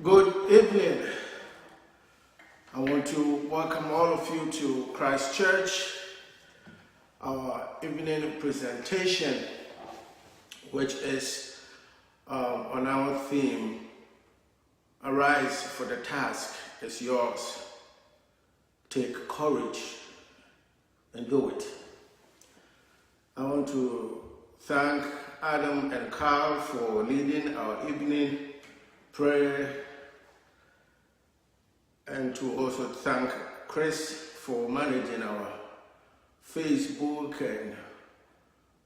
Good evening. I want to welcome all of you to Christ Church, our evening presentation, which is on our theme, Arise, for the task is yours. Take courage and do it. I want to thank Adam and Carl for leading our evening prayer, and to also thank Chris for managing our Facebook and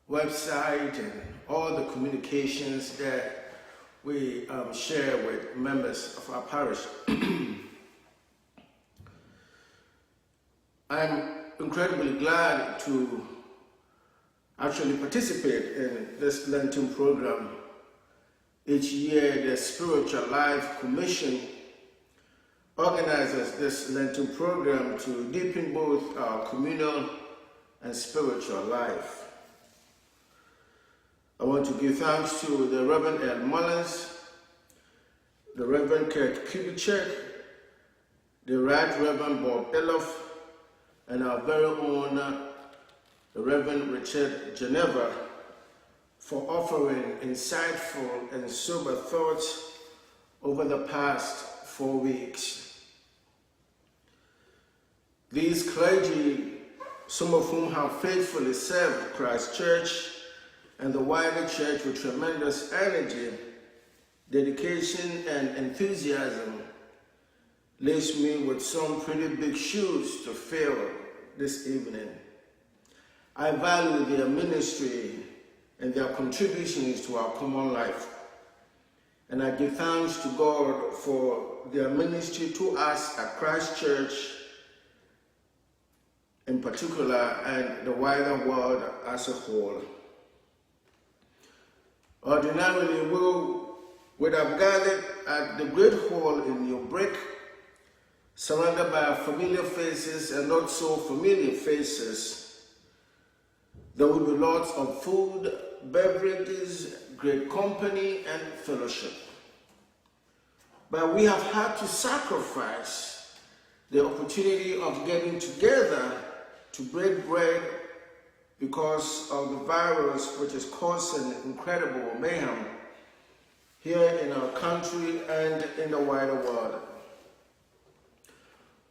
website and all the communications that we share with members of our parish. I'm incredibly glad to actually participate in this Lenten program. Each year, the Spiritual Life Commission organizes this Lenten program to deepen both our communal and spiritual life. I want to give thanks to the Reverend Emmanuel Ato Mercer, the Reverend Rector, the Right Reverend Bob Elof, and our very own the Reverend Richard Geneva for offering insightful and sober thoughts over the past 4 weeks. These clergy, some of whom have faithfully served Christ Church and the wider church with tremendous energy, dedication, and enthusiasm, leaves me with some pretty big shoes to fill this evening. I value their ministry and their contributions to our common life, and I give thanks to God for their ministry to us at Christ Church in particular, and the wider world as a whole. Ordinarily, we would have gathered at the Great Hall in New Brick, surrounded by familiar faces and not so familiar faces. There would be lots of food, beverages, great company, and fellowship. But we have had to sacrifice the opportunity of getting together to break bread because of the virus, which is causing incredible mayhem here in our country and in the wider world.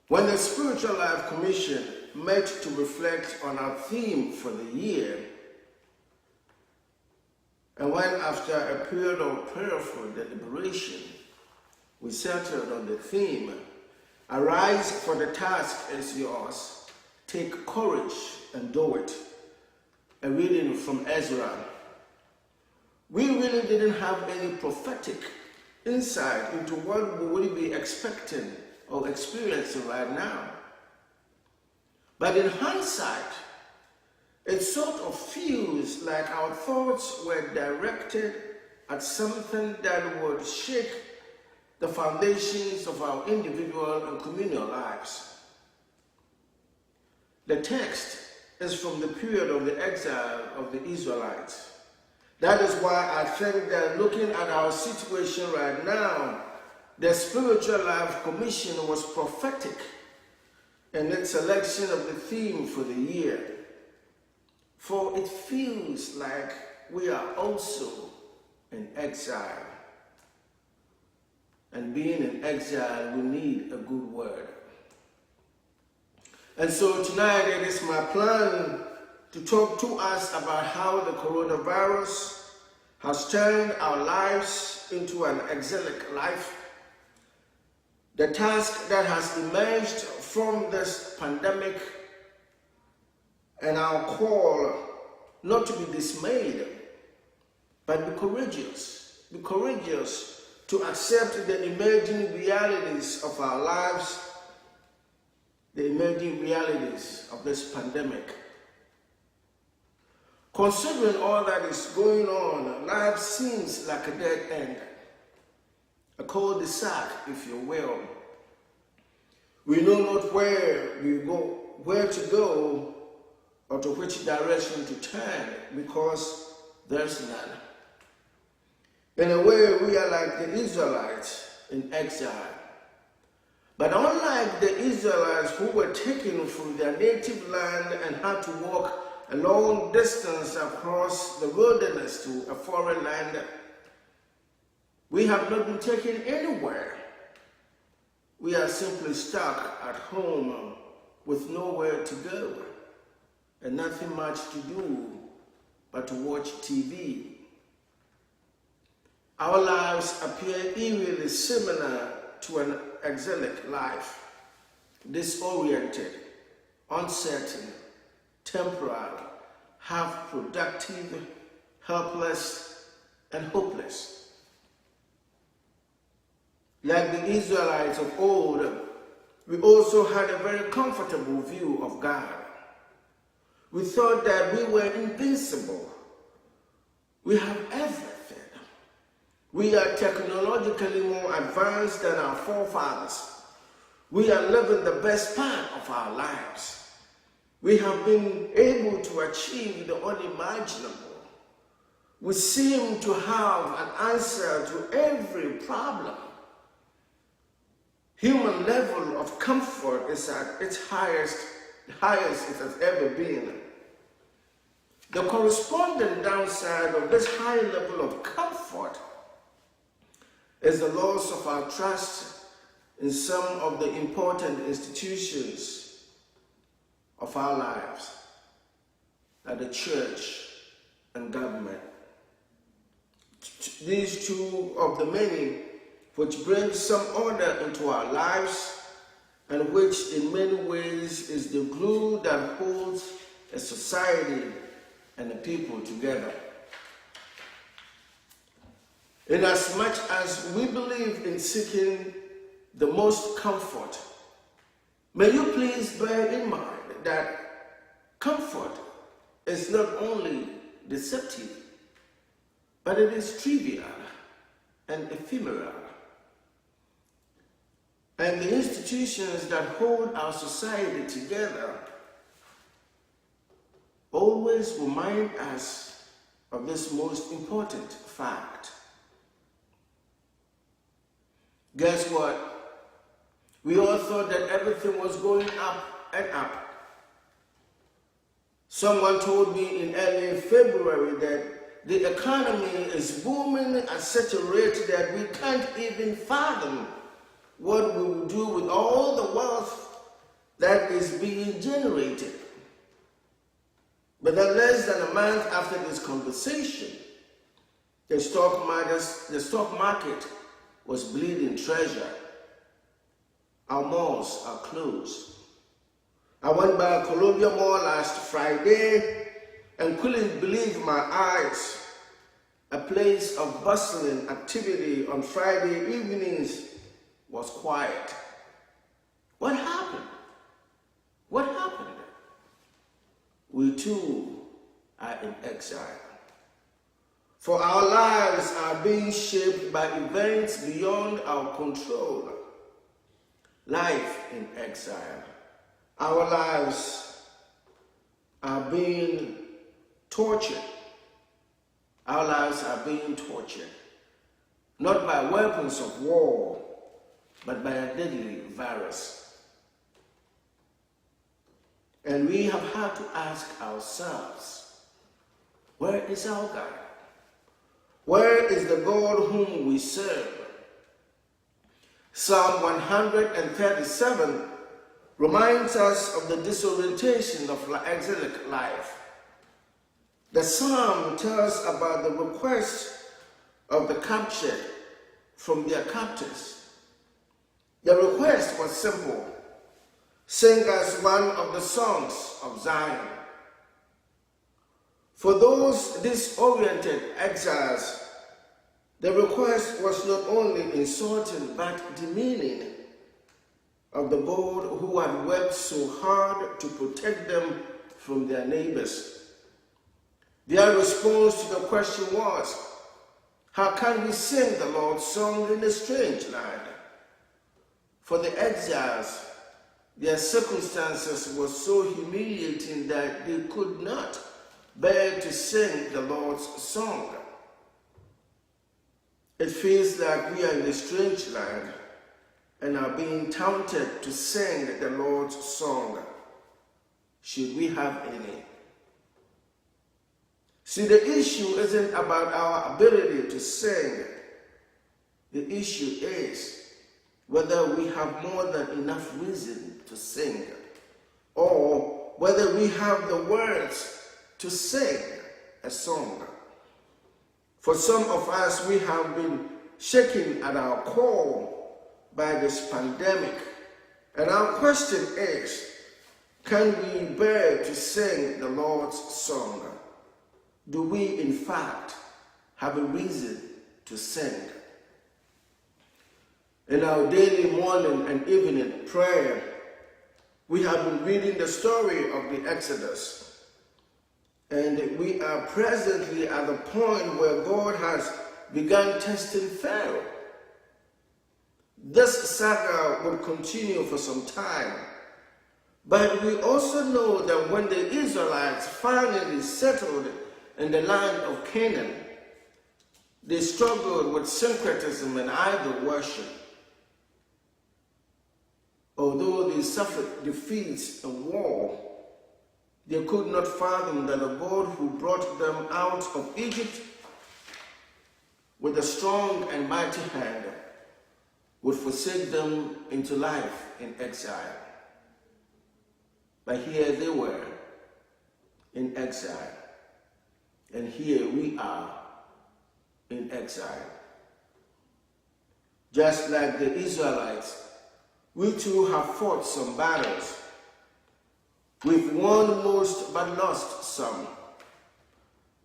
When the Spiritual Life Commission met to reflect on our theme for the year, and when after a period of prayerful deliberation, we settled on the theme, Arise, for the task is yours. Take courage and do it. A reading from Ezra. We really didn't have any prophetic insight into what we would be expecting or experiencing right now. But in hindsight, it sort of feels like our thoughts were directed at something that would shake the foundations of our individual and communal lives. The text is from the period of the exile of the Israelites. That is why I think that looking at our situation right now, the Spiritual Life Commission was prophetic in its selection of the theme for the year. For it feels like we are also in exile. And being in exile, we need a good word. And so tonight it is my plan to talk to us about how the coronavirus has turned our lives into an exilic life, the task that has emerged from this pandemic, and our call not to be dismayed, but be courageous to accept the emerging realities of our lives, the emerging realities of this pandemic. Considering all that is going on, life seems like a dead end, a cul-de-sac, if you will. We know not where to go, or to which direction to turn, because there's none. In a way, we are like the Israelites in exile. But unlike the Israelites who were taken from their native land and had to walk a long distance across the wilderness to a foreign land, we have not been taken anywhere. We are simply stuck at home with nowhere to go and nothing much to do but to watch TV. Our lives appear eerily similar to an exilic life, disoriented, uncertain, temporal, half-productive, helpless, and hopeless. Like the Israelites of old, we also had a very comfortable view of God. We thought that we were invincible. We have everything. We are technologically more advanced than our forefathers. We are living the best part of our lives. We have been able to achieve the unimaginable. We seem to have an answer to every problem. Human level of comfort is at its highest it has ever been. The corresponding downside of this high level of comfort is the loss of our trust in some of the important institutions of our lives, like the church and government. These two of the many which bring some order into our lives and which in many ways is the glue that holds a society and a people together. Inasmuch as we believe in seeking the most comfort, may you please bear in mind that comfort is not only deceptive, but it is trivial and ephemeral. And the institutions that hold our society together always remind us of this most important fact. Guess what? We all thought that everything was going up and up. Someone told me in early February that the economy is booming at such a rate that we can't even fathom what we will do with all the wealth that is being generated. But then less than a month after this conversation, the stock market was bleeding treasure. Our malls are closed. I went by Columbia Mall last Friday and couldn't believe my eyes. A place of bustling activity on Friday evenings was quiet. What happened? What happened? We too are in exile. For our lives are being shaped by events beyond our control. Life in exile. Our lives are being tortured. Our lives are being tortured. Not by weapons of war, but by a deadly virus. And we have had to ask ourselves, where is our God? Where is the God whom we serve? Psalm 137 reminds us of the disorientation of exilic life. The psalm tells about the request of the captured from their captors. The request was simple: sing us one of the songs of Zion. For those disoriented exiles, the request was not only insulting but demeaning of the God who had worked so hard to protect them from their neighbors. Their response to the question was, how can we sing the Lord's song in a strange land? For the exiles, their circumstances were so humiliating that they could not bear to sing the Lord's song. It feels like we are in a strange land and are being tempted to sing the Lord's song. Should we have any? See, the issue isn't about our ability to sing. The issue is whether we have more than enough reason to sing, or whether we have the words to sing a song. For some of us, we have been shaken at our core by this pandemic, and our question is, can we bear to sing the Lord's song? Do we, in fact, have a reason to sing? In our daily morning and evening prayer, we have been reading the story of the Exodus, and we are presently at the point where God has begun testing Pharaoh. This saga will continue for some time, but we also know that when the Israelites finally settled in the land of Canaan, they struggled with syncretism and idol worship. Although they suffered defeats in war, they could not fathom that the God who brought them out of Egypt with a strong and mighty hand would forsake them into life in exile. But here they were in exile, and here we are in exile. Just like the Israelites, we too have fought some battles. We've won most but lost some.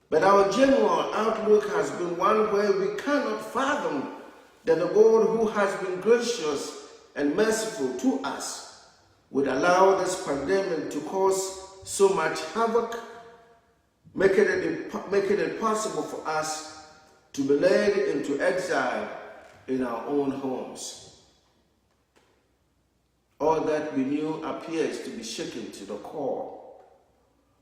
But our general outlook has been one where we cannot fathom that the God who has been gracious and merciful to us would allow this pandemic to cause so much havoc, making it possible for us to be led into exile in our own homes. All that we knew appears to be shaken to the core.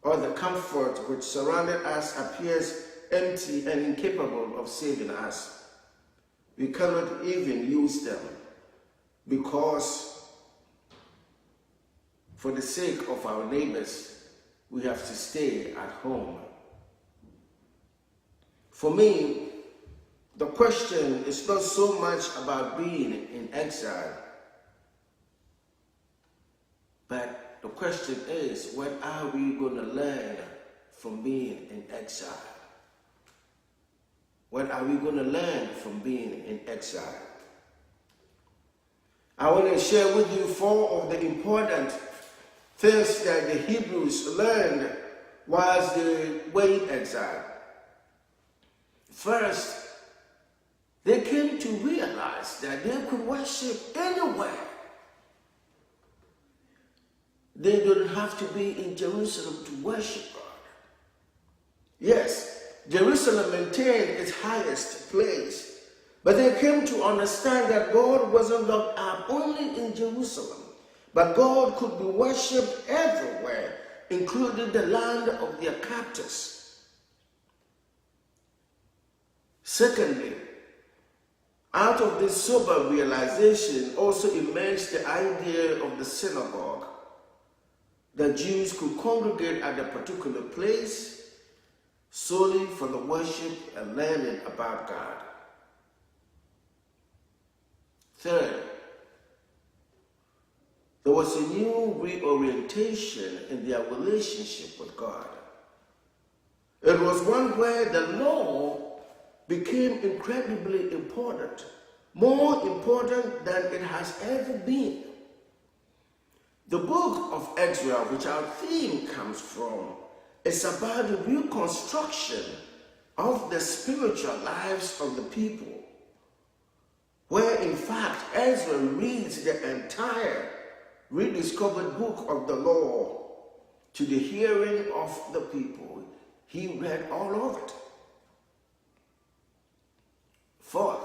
All the comfort which surrounded us appears empty and incapable of saving us. We cannot even use them because, for the sake of our neighbors, we have to stay at home. For me, the question is not so much about being in exile, but the question is, what are we going to learn from being in exile? What are we going to learn from being in exile? I want to share with you 4 of the important things that the Hebrews learned whilst they were in exile. First, they came to realize that they could worship anywhere. They didn't have to be in Jerusalem to worship God. Yes, Jerusalem maintained its highest place, but they came to understand that God wasn't locked up only in Jerusalem, but God could be worshipped everywhere, including the land of their captors. Secondly, out of this sober realization also emerged the idea of the synagogue. The Jews could congregate at a particular place solely for the worship and learning about God. Third, there was a new reorientation in their relationship with God. It was one where the law became incredibly important, more important than it has ever been. The Book of Ezra, which our theme comes from, is about the reconstruction of the spiritual lives of the people, where in fact Ezra reads the entire rediscovered book of the law to the hearing of the people. He read all of it. Fourth,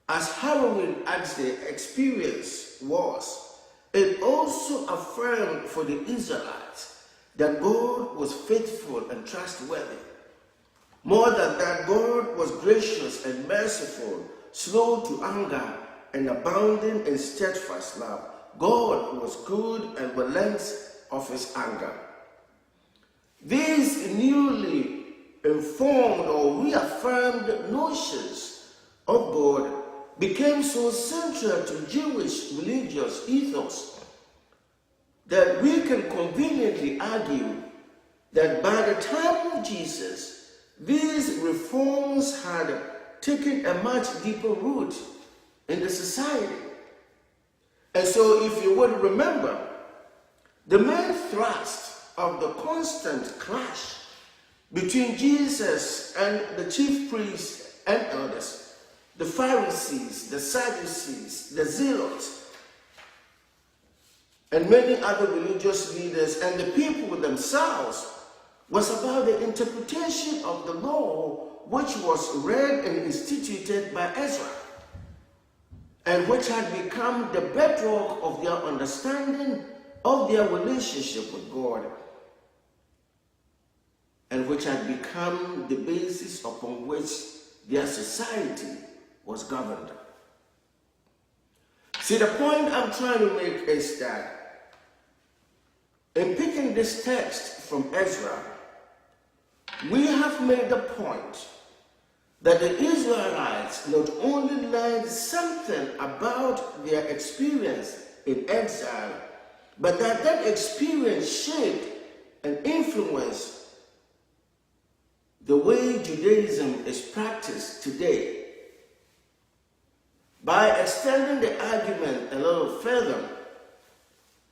as harrowing as the experience was, it also affirmed for the Israelites that God was faithful and trustworthy. More than that, God was gracious and merciful, slow to anger, and abounding in steadfast love. God was good and relents of his anger. These newly informed or reaffirmed notions of God became so central to Jewish religious ethos that we can conveniently argue that by the time of Jesus, these reforms had taken a much deeper root in the society. And so, if you would remember, the main thrust of the constant clash between Jesus and the chief priests and elders, the Pharisees, the Sadducees, the Zealots, and many other religious leaders and the people themselves, was about the interpretation of the law which was read and instituted by Ezra, and which had become the bedrock of their understanding of their relationship with God, and which had become the basis upon which their society was governed. See, the point I'm trying to make is that in picking this text from Ezra, we have made the point that the Israelites not only learned something about their experience in exile, but that that experience shaped and influenced the way Judaism is practiced today. By extending the argument a little further,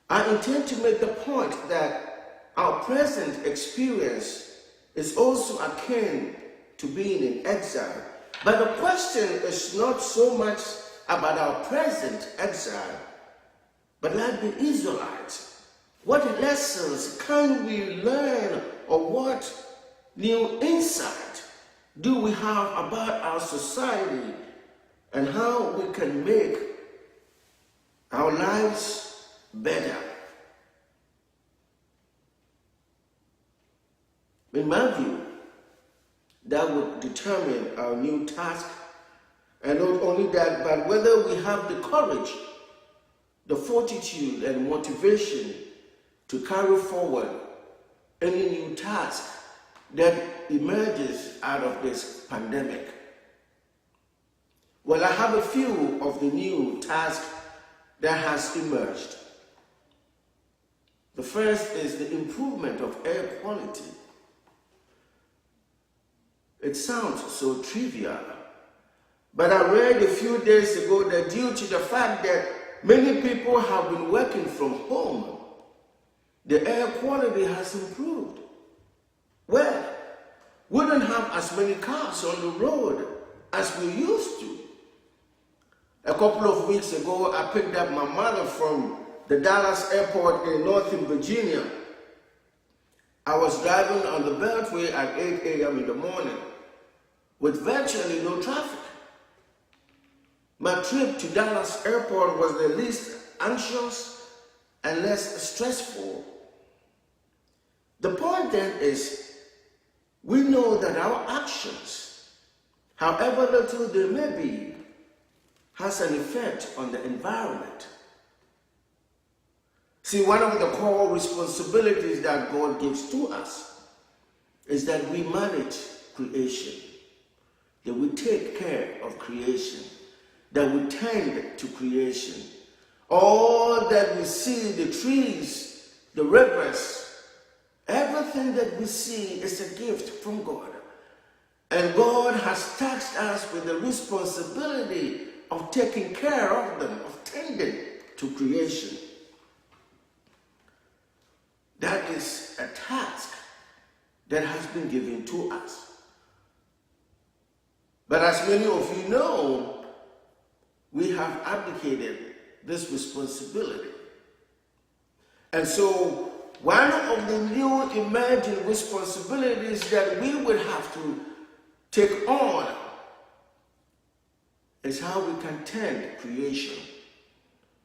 I intend to make the point that our present experience is also akin to being in exile. But the question is not so much about our present exile, but like the Israelites, what lessons can we learn, or what new insight do we have about our society and how we can make our lives better? In my view, that would determine our new task, and not only that, but whether we have the courage, the fortitude, and motivation to carry forward any new task that emerges out of this pandemic. Well, I have a few of the new tasks that has emerged. The first is the improvement of air quality. It sounds so trivial, but I read a few days ago that due to the fact that many people have been working from home, the air quality has improved. Well, we don't have as many cars on the road as we used to. A couple of weeks ago, I picked up my mother from the Dallas airport in Northern Virginia. I was driving on the Beltway at 8 a.m. in the morning with virtually no traffic. My trip to Dallas airport was the least anxious and less stressful. The point then is, we know that our actions, however little they may be, has an effect on the environment. See, one of the core responsibilities that God gives to us is that we manage creation, that we take care of creation, that we tend to creation. All that we see, the trees, the rivers, everything that we see is a gift from God. And God has tasked us with the responsibility of taking care of them, of tending to creation. That is a task that has been given to us. But as many of you know, we have abdicated this responsibility. And so one of the new emerging responsibilities that we will have to take on is how we can tend creation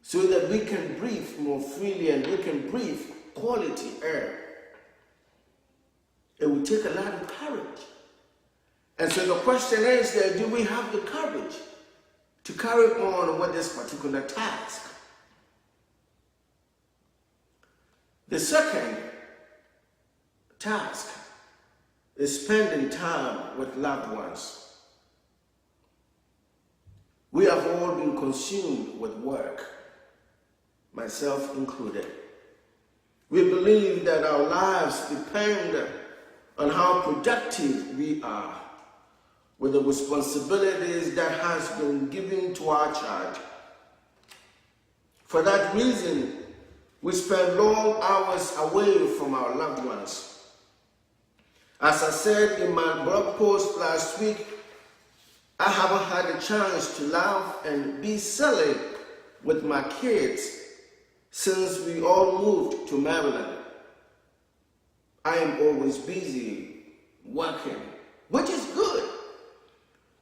so that we can breathe more freely and we can breathe quality air. It will take a lot of courage. And so the question is that, do we have the courage to carry on with this particular task? The second task is spending time with loved ones. We have all been consumed with work, myself included. We believe that our lives depend on how productive we are with the responsibilities that has been given to our charge. For that reason, we spend long hours away from our loved ones. As I said in my blog post last week, I haven't had a chance to laugh and be silly with my kids since we all moved to Maryland. I am always busy working, which is good.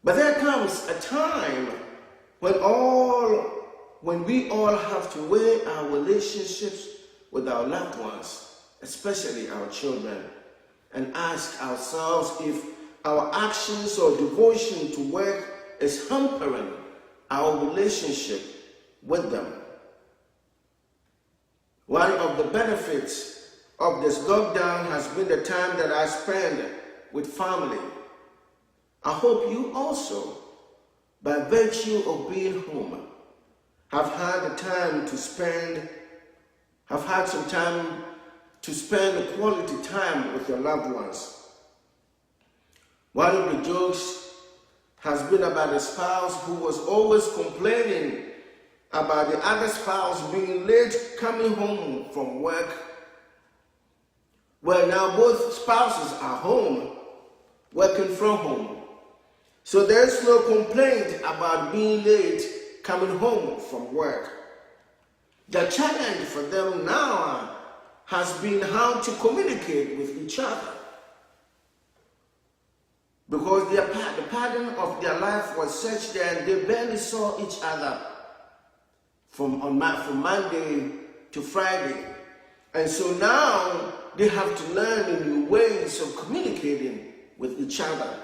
But there comes a time when we all have to weigh our relationships with our loved ones, especially our children, and ask ourselves if our actions or devotion to work is hampering our relationship with them. One of the benefits of this lockdown has been the time that I spend with family. I hope you also, by virtue of being home, have had some time to spend quality time with your loved ones. One of the jokes has been about a spouse who was always complaining about the other spouse being late coming home from work. Well, now both spouses are home, working from home. So there's no complaint about being late coming home from work. The challenge for them now has been how to communicate with each other, because the pattern of their life was such that they barely saw each other from Monday to Friday. And so now they have to learn new ways of communicating with each other.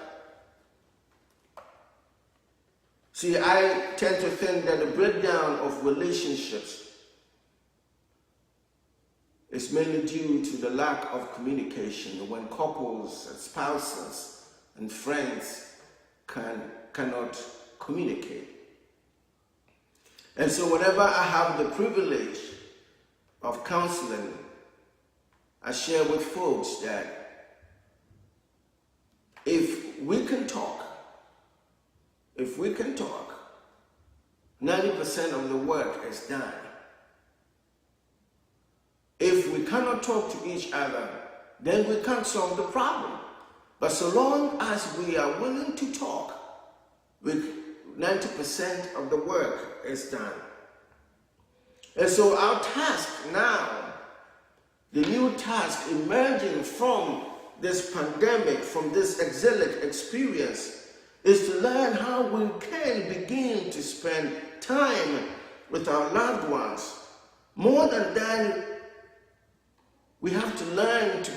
See, I tend to think that the breakdown of relationships is mainly due to the lack of communication when couples and spouses and friends cannot communicate. And so whenever I have the privilege of counseling, I share with folks that if we can talk, 90% of the work is done. If we cannot talk to each other, then we can't solve the problem. But so long as we are willing to talk, 90% of the work is done. And so our task now, the new task emerging from this pandemic, from this exilic experience, is to learn how we can begin to spend time with our loved ones. More than that, we have to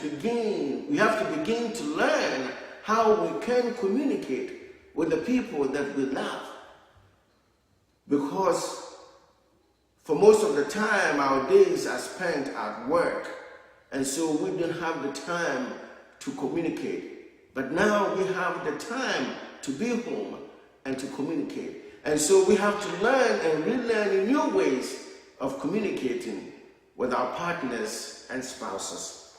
begin to learn how we can communicate with the people that we love. Because for most of the time, our days are spent at work, and so we don't have the time to communicate. But now we have the time to be home and to communicate. And so we have to learn and relearn new ways of communicating with our partners and spouses.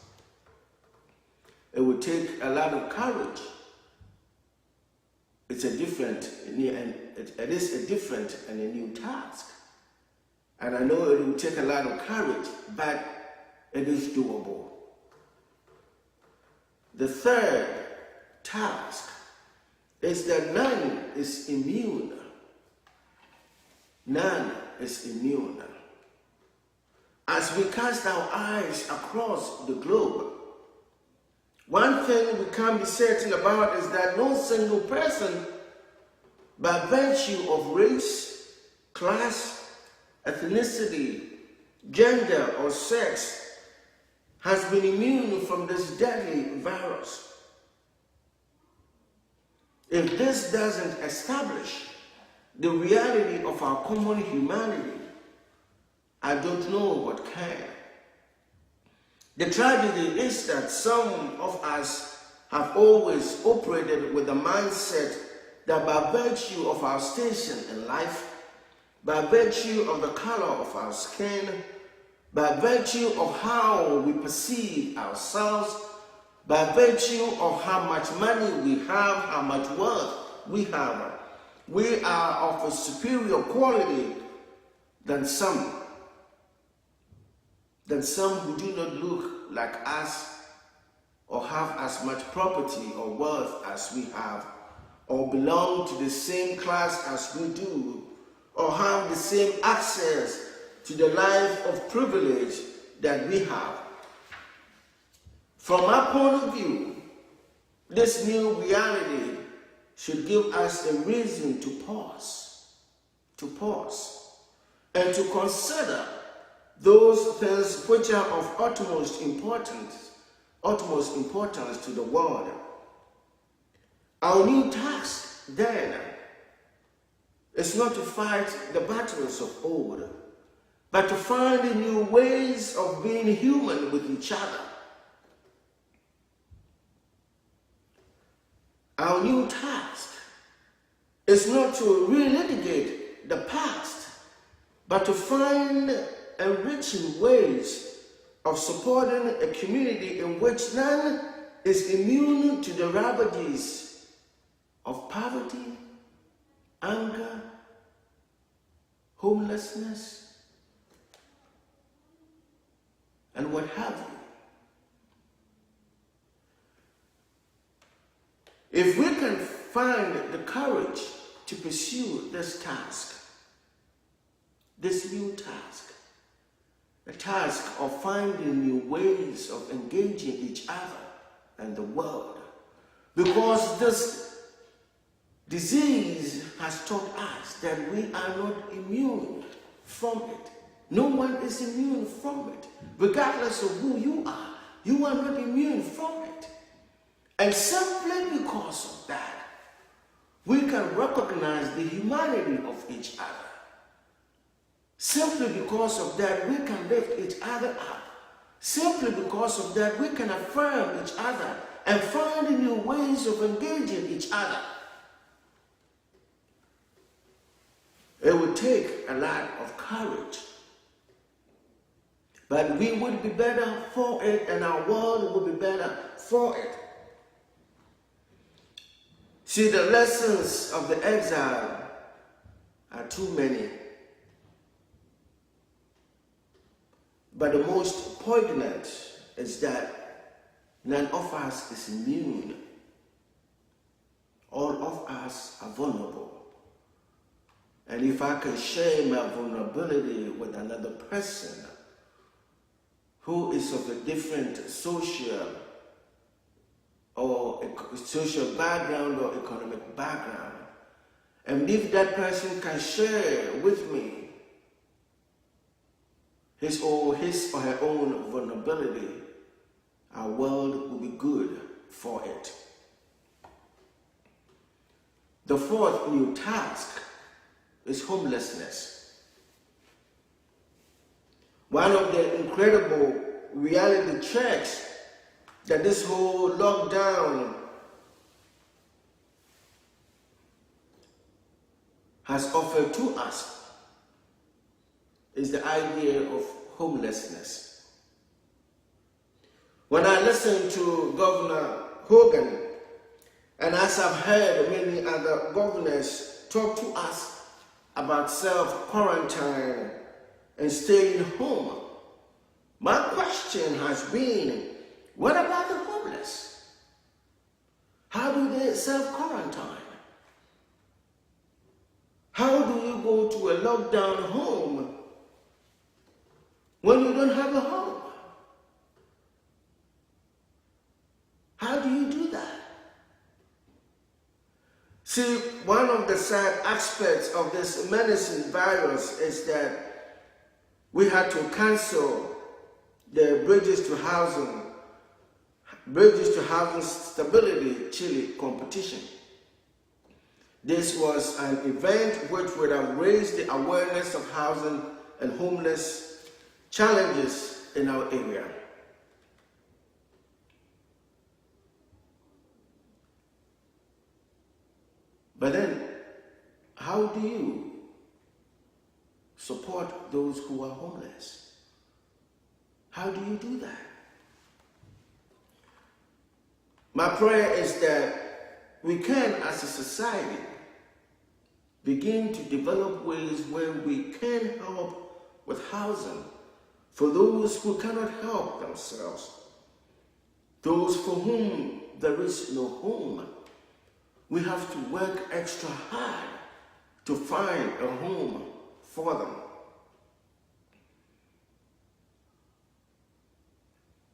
It will take a lot of courage. It is a different and a new task. And I know it will take a lot of courage, but it is doable. The third task is that none is immune. None is immune. As we cast our eyes across the globe, one thing we can be certain about is that no single person, by virtue of race, class, ethnicity, gender, or sex, has been immune from this deadly virus. if this doesn't establish the reality of our common humanity, I don't know what can. The tragedy is that some of us have always operated with the mindset that by virtue of our station in life, by virtue of the color of our skin, by virtue of how we perceive ourselves, by virtue of how much money we have, how much wealth we have, we are of a superior quality than some who do not look like us or have as much property or wealth as we have, or belong to the same class as we do, or have the same access to the life of privilege that we have. From our point of view, this new reality should give us a reason to pause, and to consider those things which are of utmost importance to the world. Our new task, then, is not to fight the battles of old, but to find new ways of being human with each other. Our new task is not to relitigate the past, but to find enriching ways of supporting a community in which none is immune to the ravages of poverty, anger, homelessness, and what have you. If we can find the courage to pursue this task, this new task, the task of finding new ways of engaging each other and the world, because this disease has taught us that we are not immune from it. No one is immune from it. Regardless of who you are not immune from it. And simply because of that, we can recognize the humanity of each other. Simply because of that, we can lift each other up. Simply because of that, we can affirm each other and find new ways of engaging each other. It would take a lot of courage, but we would be better for it, and our world would be better for it. See, the lessons of the exile are too many. But the most poignant is that none of us is immune. All of us are vulnerable. And if I can share my vulnerability with another person who is of a different social background or economic background, and if that person can share with me his or her own vulnerability, our world will be good for it. The fourth new task is homelessness. One of the incredible reality checks that this whole lockdown has offered to us is the idea of homelessness. When I listen to Governor Hogan, and as I've heard many other governors talk to us about self-quarantine and staying home, my question has been, what about the homeless? How do they self-quarantine? How do you go to a lockdown home when you don't have a home? How do you do that? See, one of the sad aspects of this menacing virus is that we had to cancel the Bridges to Housing Stability Chile competition. This was an event which would have raised the awareness of housing and homeless challenges in our area. But then, how do you support those who are homeless? How do you do that? My prayer is that we can, as a society, begin to develop ways where we can help with housing for those who cannot help themselves, those for whom there is no home. We have to work extra hard to find a home for them.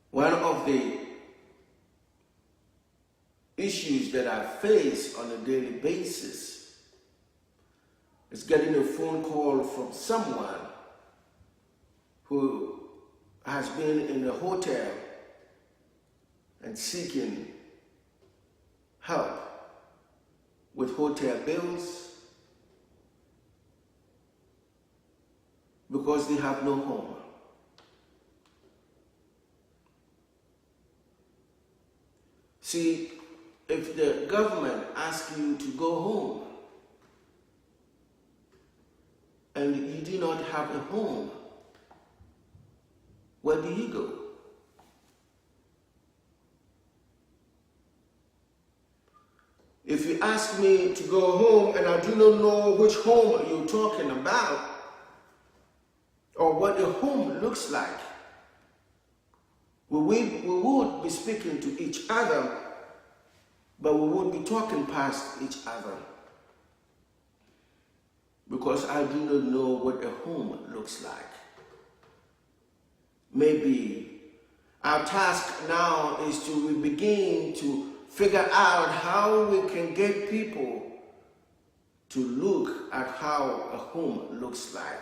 One of the issues that I face on a daily basis is getting a phone call from someone who has been in a hotel and seeking help with hotel bills because they have no home. See, if the government asks you to go home and you do not have a home, where do you go? If you ask me to go home and I do not know which home you're talking about or what a home looks like, we would be speaking to each other, but we would be talking past each other because I do not know what a home looks like. Maybe our task now is to begin to figure out how we can get people to look at how a home looks like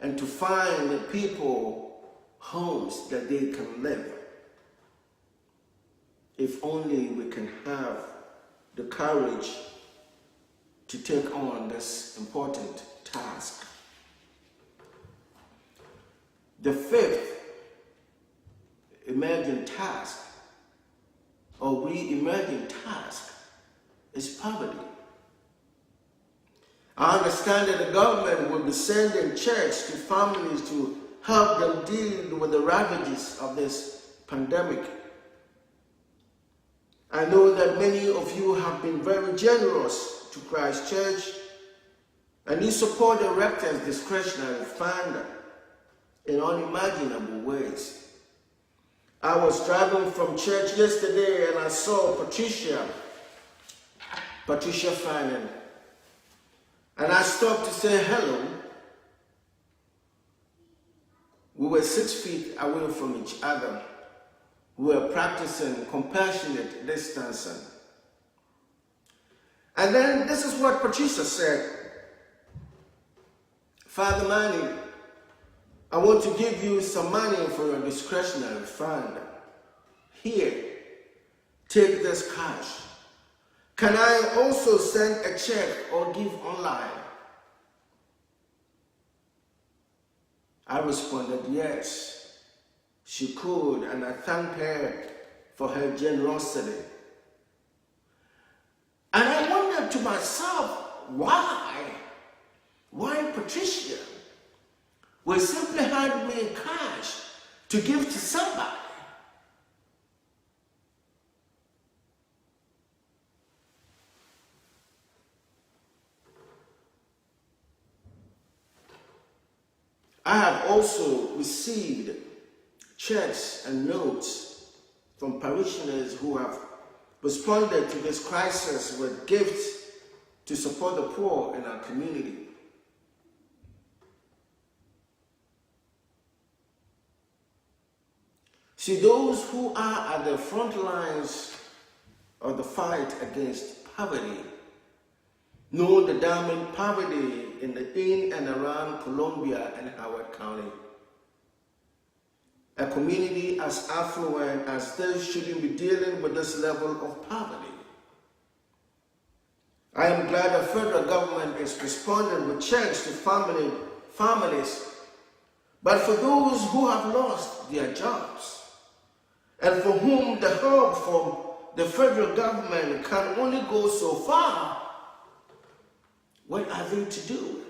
and to find people homes that they can live. If only we can have the courage to take on this important task. The fifth emerging task or re-emerging task is poverty. I understand that the government will be sending checks to families to help them deal with the ravages of this pandemic. I know that many of you have been very generous to Christ Church and you support the Rector's discretionary fund in unimaginable ways. I was driving from church yesterday and I saw Patricia Fannin, and I stopped to say hello. We were 6 feet away from each other. We were practicing compassionate distancing. And then this is what Patricia said. Father Manny, I want to give you some money for your discretionary fund. Here, take this cash. Can I also send a check or give online? I responded yes, she could, and I thanked her for her generosity. And I wondered to myself, why? Why Patricia will simply hand me cash to give to somebody? I have also received checks and notes from parishioners who have responded to this crisis with gifts to support the poor in our community. See, those who are at the front lines of the fight against poverty know the damning poverty in and around Columbia and Howard County. A community as affluent as this shouldn't be dealing with this level of poverty. I am glad the federal government is responding with checks to families, but for those who have lost their jobs and for whom the help from the federal government can only go so far, what are they to do?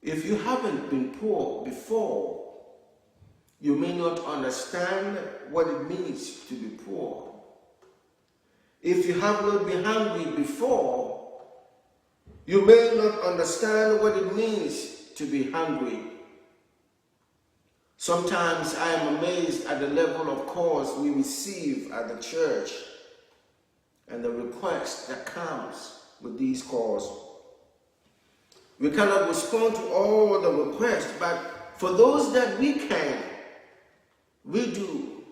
If you haven't been poor before, you may not understand what it means to be poor. If you have not been hungry before, you may not understand what it means to be hungry. Sometimes I am amazed at the level of calls we receive at the church and the request that comes with these calls. We cannot respond to all the requests, but for those that we can, we do.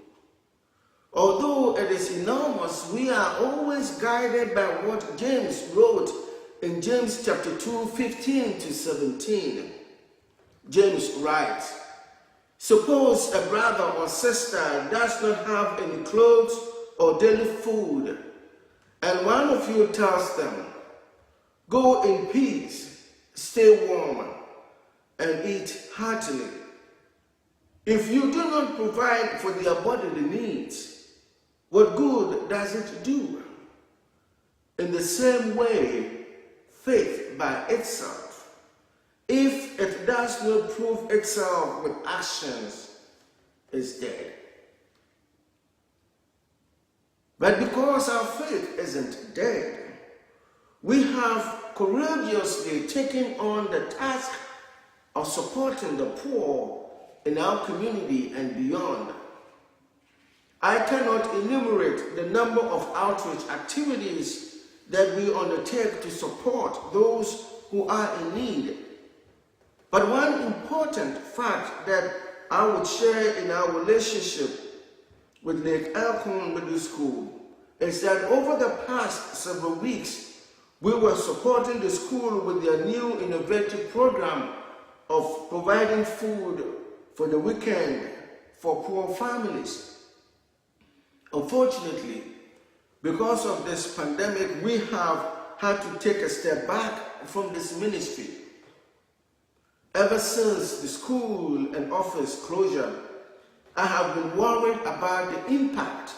Although it is enormous, we are always guided by what James wrote in James chapter 2, 15 to 17. James writes, "Suppose a brother or sister does not have any clothes or daily food, and one of you tells them, 'Go in peace, stay warm, and eat heartily.' If you do not provide for their bodily needs, what good does it do? In the same way, faith by itself, if it does not prove itself with actions, is dead. But because our faith isn't dead, we have courageously taken on the task of supporting the poor in our community and beyond. I cannot enumerate the number of outreach activities that we undertake to support those who are in need. But one important fact that I would share in our relationship with Lake Elkhorn Middle School is that over the past several weeks, we were supporting the school with their new innovative program of providing food for the weekend for poor families. Unfortunately, because of this pandemic, we have had to take a step back from this ministry. Ever since the school and office closure, I have been worried about the impact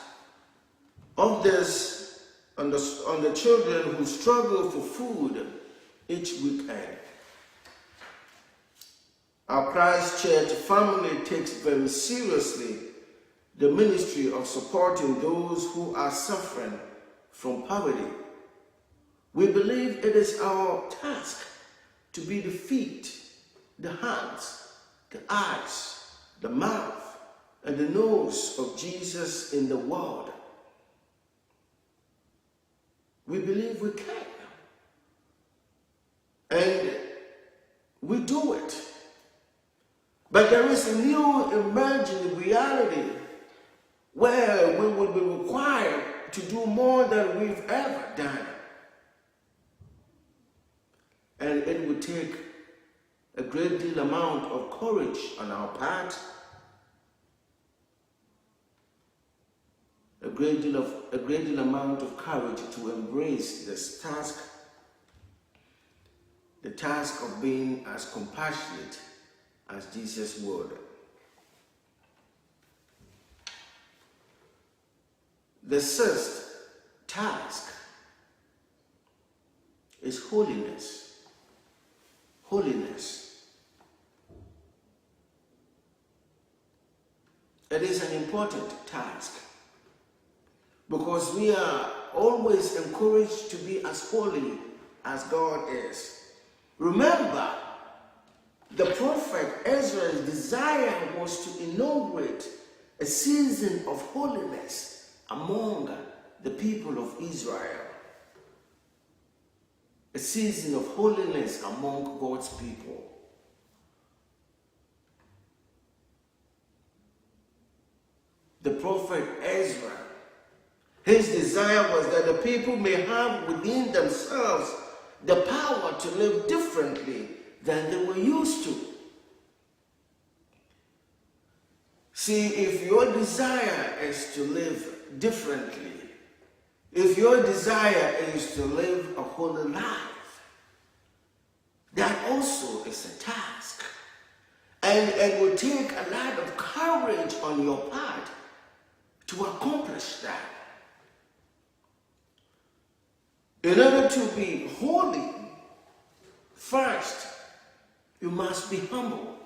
of this on the children who struggle for food each weekend. Our Christ Church family takes very seriously the ministry of supporting those who are suffering from poverty. We believe it is our task to be the feet, the hands, the eyes, the mouth, and the nose of Jesus in the world. We believe we can. And we do it. But there is a new emerging reality where we will be required to do more than we've ever done. And it would take a great deal amount of courage on our part, a great deal amount of courage to embrace this task, the task of being as compassionate as Jesus would. The sixth task is holiness. Holiness. It is an important task because we are always encouraged to be as holy as God is. Remember, the prophet Ezra's desire was to inaugurate a season of holiness among the people of Israel. A season of holiness among God's people. The prophet Ezra, his desire was that the people may have within themselves the power to live differently than they were used to. See, if your desire is to live differently, If your desire is to live a holy life, that also is a task. And it will take a lot of courage on your part to accomplish that. In order to be holy, first, you must be humble.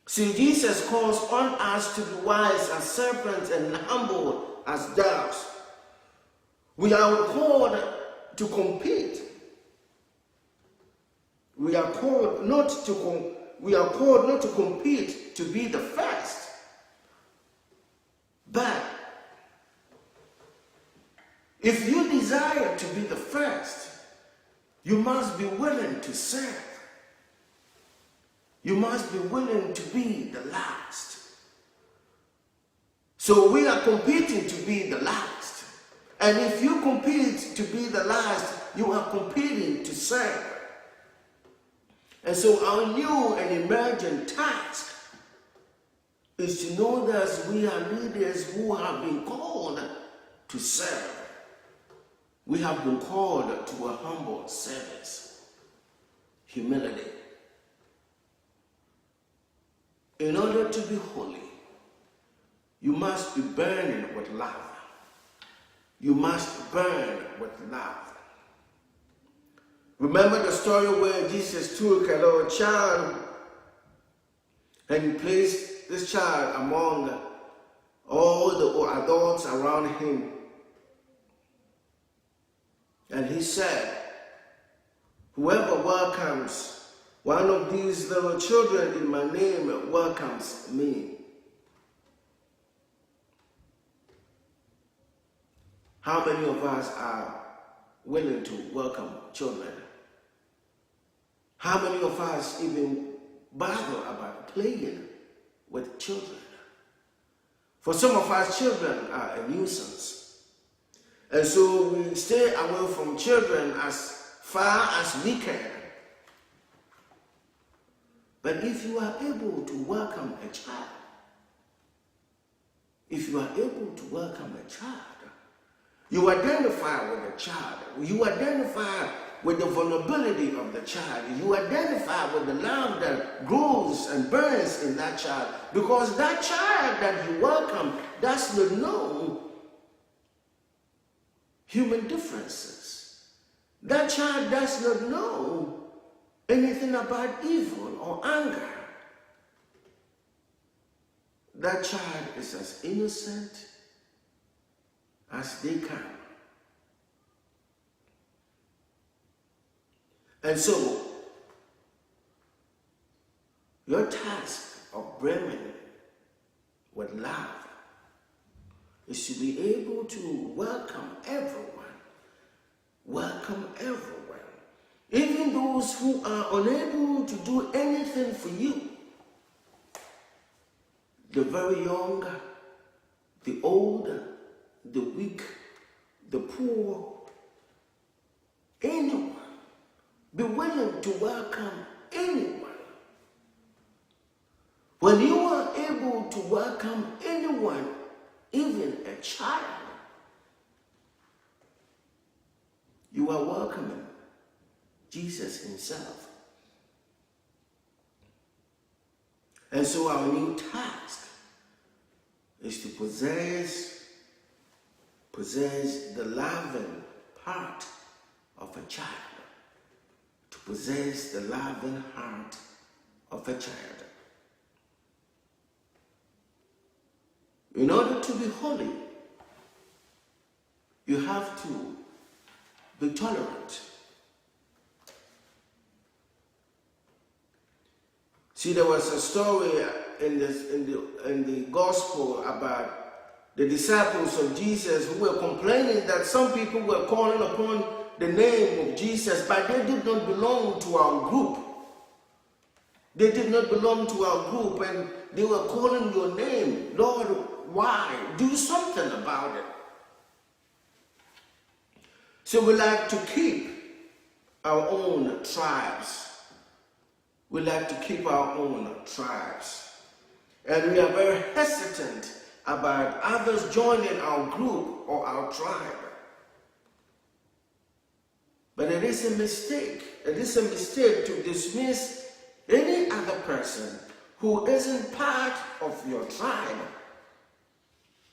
See, Jesus calls on us to be wise as serpents and humble as doves. We are called to compete. We are called not to compete to be the first, but if you desire to be the first, you must be willing to serve. You must be willing to be the last. So we are competing to be the last. And if you compete to be the last, you are competing to serve. And so our new and emerging task is to know that we are leaders who have been called to serve. We have been called to a humble service, humility. In order to be holy, you must be burning with love. You must burn with love. Remember the story where Jesus took a little child and he placed this child among all the adults around him. And he said, whoever welcomes one of these little children in my name welcomes me. How many of us are willing to welcome children? How many of us even bother about playing with children? For some of us, children are a nuisance. And so we stay away from children as far as we can. But if you are able to welcome a child, you identify with the child. You identify with the vulnerability of the child. You identify with the love that grows and burns in that child. Because that child that you welcome does not know human differences. That child does not know anything about evil or anger. That child is as innocent as they come. And so, your task of brimming with love is to be able to welcome everyone. Welcome everyone. Even those who are unable to do anything for you. The very young, the old, the weak, the poor, anyone. Be willing to welcome anyone. When you are able to welcome anyone, even a child, you are welcoming Jesus himself. And so our new task is to possess the loving heart of a child. To possess the loving heart of a child. In order to be holy, you have to be tolerant. See, there was a story in the gospel about the disciples of Jesus who were complaining that some people were calling upon the name of Jesus, but they did not belong to our group. They did not belong to our group, and they were calling your name. Lord, why? Do something about it. So we like to keep our own tribes. We like to keep our own tribes. And we are very hesitant about others joining our group or our tribe. But it is a mistake. It is a mistake to dismiss any other person who isn't part of your tribe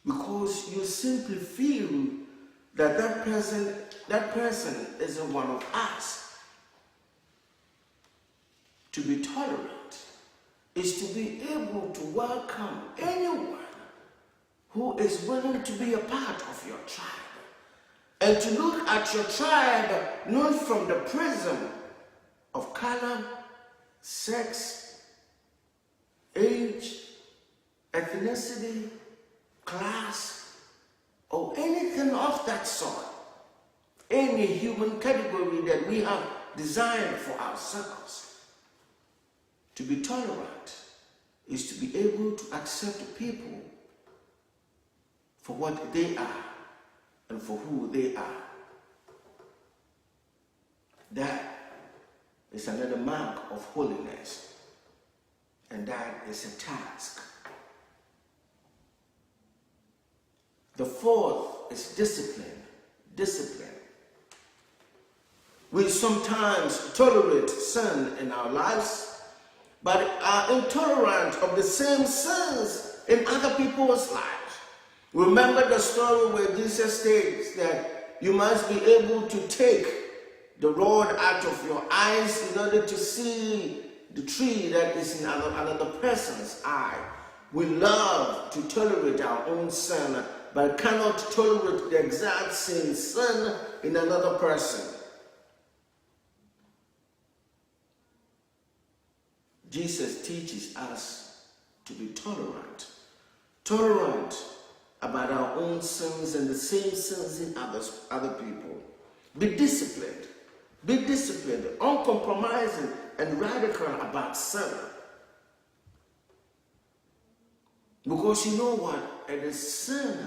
because you simply feel that that person isn't one of us. To be tolerant is to be able to welcome anyone who is willing to be a part of your tribe. And to look at your tribe not from the prism of color, sex, age, ethnicity, class, or anything of that sort. Any human category that we have designed for ourselves. To be tolerant is to be able to accept people for what they are and for who they are. That is another mark of holiness, and that is a task. The fourth is discipline. Discipline. We sometimes tolerate sin in our lives, but are intolerant of the same sins in other people's lives. Remember the story where Jesus states that you must be able to take the rod out of your eyes in order to see the tree that is in another person's eye. We love to tolerate our own sin, but cannot tolerate the exact same sin in another person. Jesus teaches us to be tolerant. Tolerant about our own sins and the same sins in other people. Be disciplined. Be disciplined, uncompromising and radical about sin. Because you know what? It is sin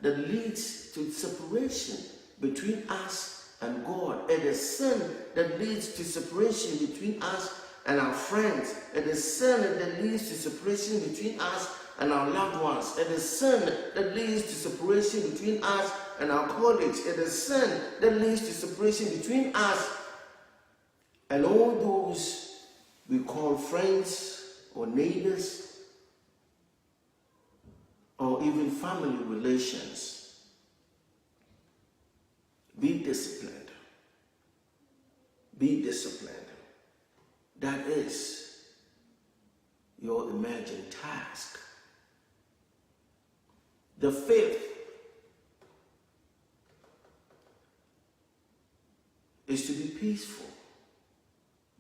that leads to separation between us and God. It is sin that leads to separation between us and our friends. It is sin that leads to separation between us and our loved ones. It is sin that leads to separation between us and our colleagues. It is sin that leads to separation between us and all those we call friends or neighbors or even family relations. Be disciplined. Be disciplined. That is your imagined task. The fifth is to be peaceful.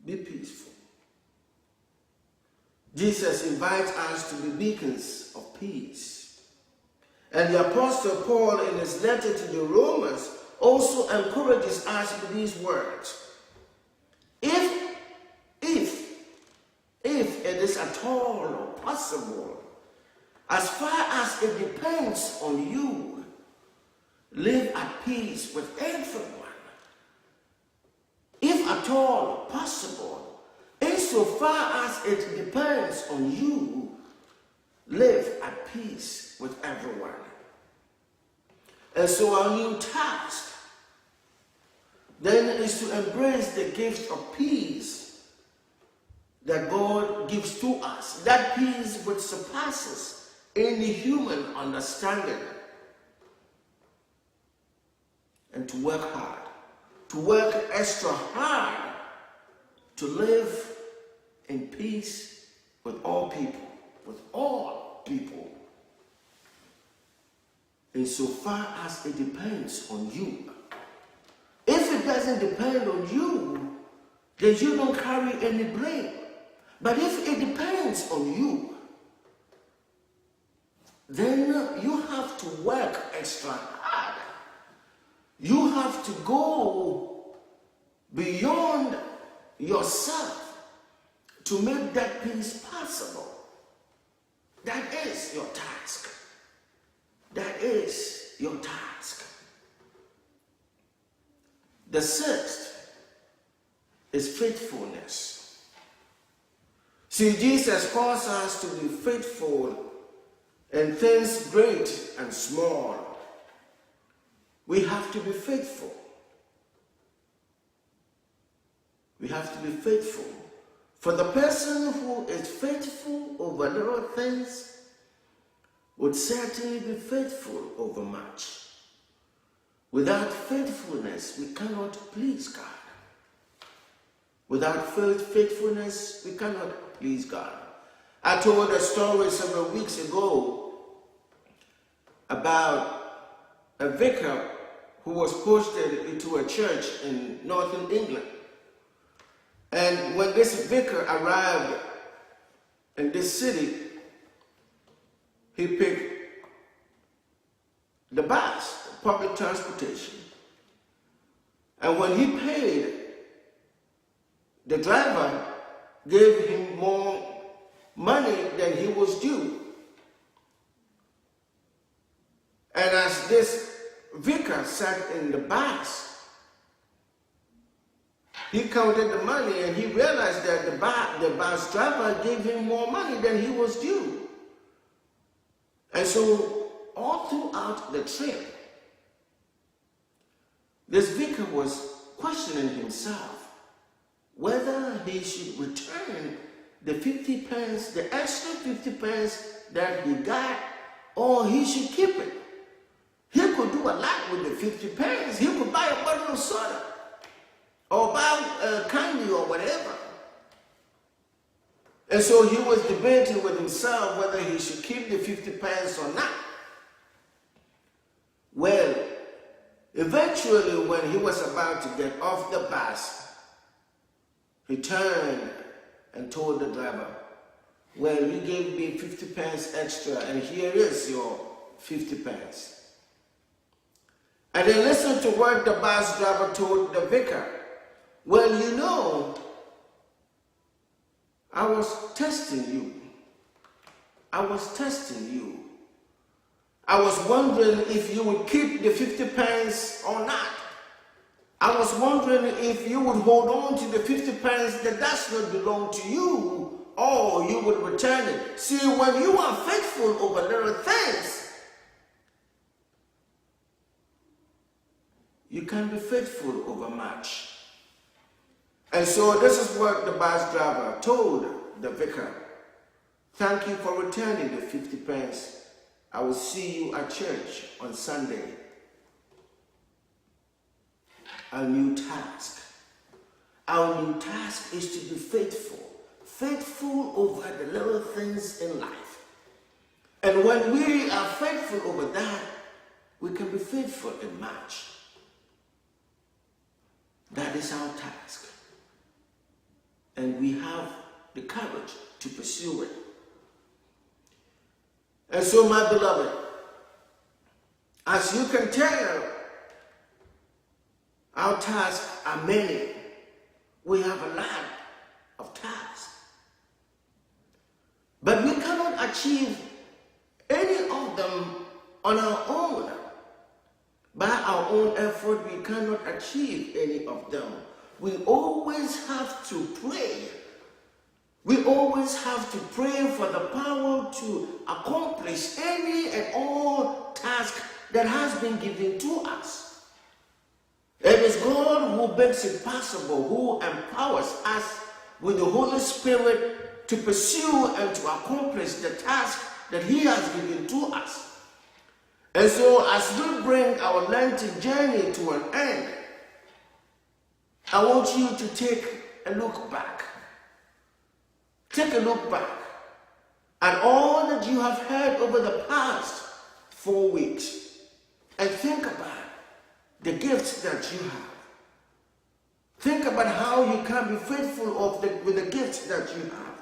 Be peaceful. Jesus invites us to be beacons of peace. And the Apostle Paul, in his letter to the Romans, also encourages us with these words. If it is at all possible, as far as it depends on you, live at peace with everyone. If at all possible, insofar as it depends on you, live at peace with everyone. And so our new task then is to embrace the gift of peace that God gives to us, that peace which surpasses any human understanding, and to work hard, to work extra hard, to live in peace with all people, insofar as it depends on you. If it doesn't depend on you, then you don't carry any blame. But if it depends on you, then you have to work extra hard. You have to go beyond yourself to make that peace possible. That is your task. That is your task. The sixth is faithfulness. See, Jesus calls us to be faithful in things great and small, we have to be faithful. We have to be faithful. For the person who is faithful over little things would certainly be faithful over much. Without faithfulness, we cannot please God. Without faithfulness, we cannot please God. I told a story several weeks ago about a vicar who was posted into a church in northern England. And when this vicar arrived in this city, he picked the bus, public transportation. And when he paid, the driver gave him more money than he was due. And as this vicar sat in the bus, he counted the money and he realized that the bus driver gave him more money than he was due. And so all throughout the trip, this vicar was questioning himself whether he should return the 50 pence, the extra 50 pence that he got, or he should keep it. He could do a lot with the 50 pence. He could buy a bottle of soda or buy candy or whatever. And so he was debating with himself whether he should keep the 50 pence or not. Well, eventually when he was about to get off the bus, he turned and told the driver, well, you gave me 50 pence extra and here is your 50 pence. And then listen to what the bus driver told the vicar. Well, you know, I was testing you. I was testing you. I was wondering if you would keep the 50 pence or not. I was wondering if you would hold on to the 50 pence that does not belong to you, or you would return it. See, when you are faithful over little things, you can be faithful over much. And so this is what the bus driver told the vicar. Thank you for returning the 50 pence. I will see you at church on Sunday. Our new task. Our new task is to be faithful. Faithful over the little things in life. And when we are faithful over that, we can be faithful in much. That is our task. And we have the courage to pursue it. And so, my beloved, as you can tell, our tasks are many. We have a lot of tasks. But we cannot achieve any of them on our own. By our own effort, we cannot achieve any of them. We always have to pray. We always have to pray for the power to accomplish any and all tasks that has been given to us. It is God who makes it possible, who empowers us with the Holy Spirit to pursue and to accomplish the task that He has given to us. And so as we bring our Lenten journey to an end, I want you to take a look back. Take a look back at all that you have heard over the past 4 weeks and think about the gifts that you have. Think about how you can be faithful with the gifts that you have.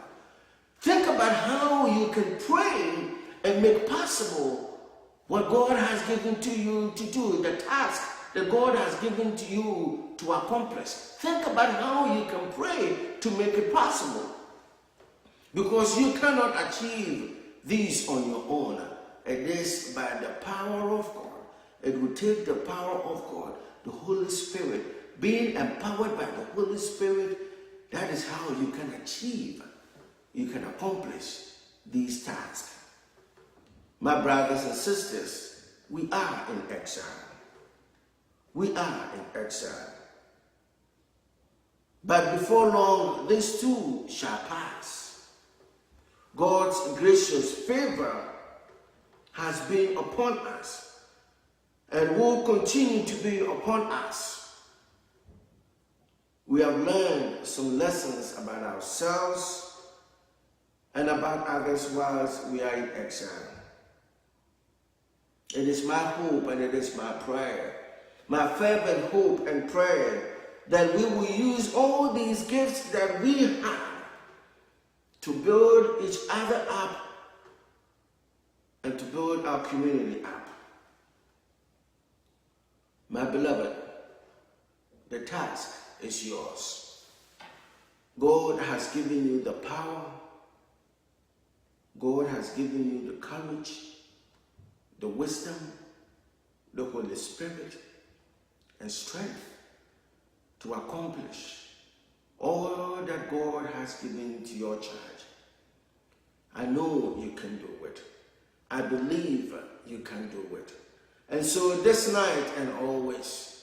Think about how you can pray and make possible what God has given to you to do, the task that God has given to you to accomplish. Think about how you can pray to make it possible. Because you cannot achieve these on your own. It is by the power of God. It will take the power of God, the Holy Spirit. Being empowered by the Holy Spirit, that is how you can achieve, you can accomplish these tasks. My brothers and sisters, we are in exile. We are in exile. But before long, this too shall pass. God's gracious favor has been upon us and will continue to be upon us. We have learned some lessons about ourselves and about others whilst we are in exile. It is my hope and it is my prayer, my fervent hope and prayer, that we will use all these gifts that we have to build each other up and to build our community up. My beloved, the task is yours. God has given you the power. God has given you the courage, the wisdom, the Holy Spirit, and strength to accomplish all that God has given to your charge. I know you can do it. I believe you can do it. And so this night and always,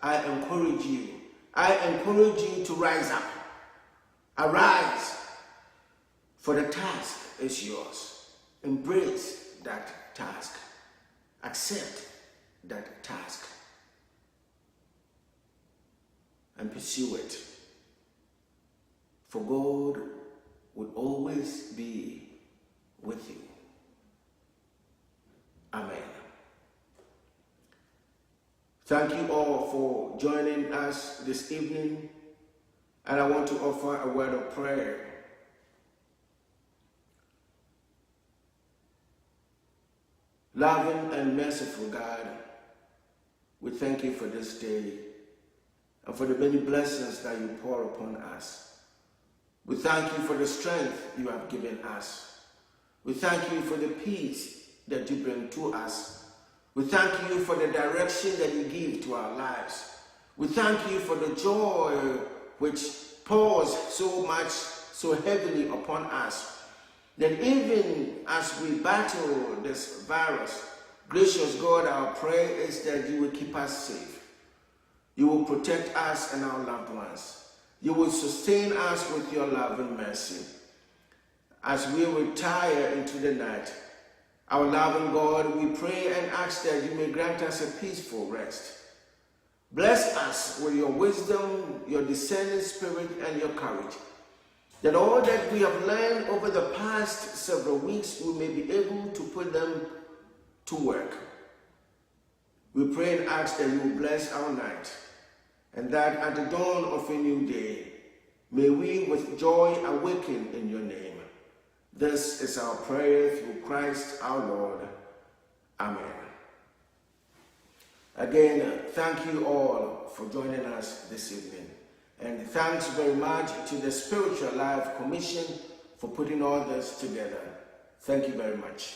I encourage you. I encourage you to rise up. Arise, for the task is yours. Embrace that task. Accept that task. And pursue it. For God will always be with you. Amen. Thank you all for joining us this evening, and I want to offer a word of prayer. Loving and merciful God, we thank you for this day and for the many blessings that you pour upon us. We thank you for the strength you have given us. We thank you for the peace that you bring to us. We thank you for the direction that you give to our lives. We thank you for the joy which pours so heavily upon us, that even as we battle this virus, gracious God, our prayer is that you will keep us safe. You will protect us and our loved ones. You will sustain us with your love and mercy. As we retire into the night, our loving God, we pray and ask that you may grant us a peaceful rest. Bless us with your wisdom, your discerning spirit, and your courage, that all that we have learned over the past several weeks, we may be able to put them to work. We pray and ask that you will bless our night, and that at the dawn of a new day, may we with joy awaken in your name. This is our prayer through Christ our Lord. Amen. Again, thank you all for joining us this evening. And thanks very much to the Spiritual Life Commission for putting all this together. Thank you very much.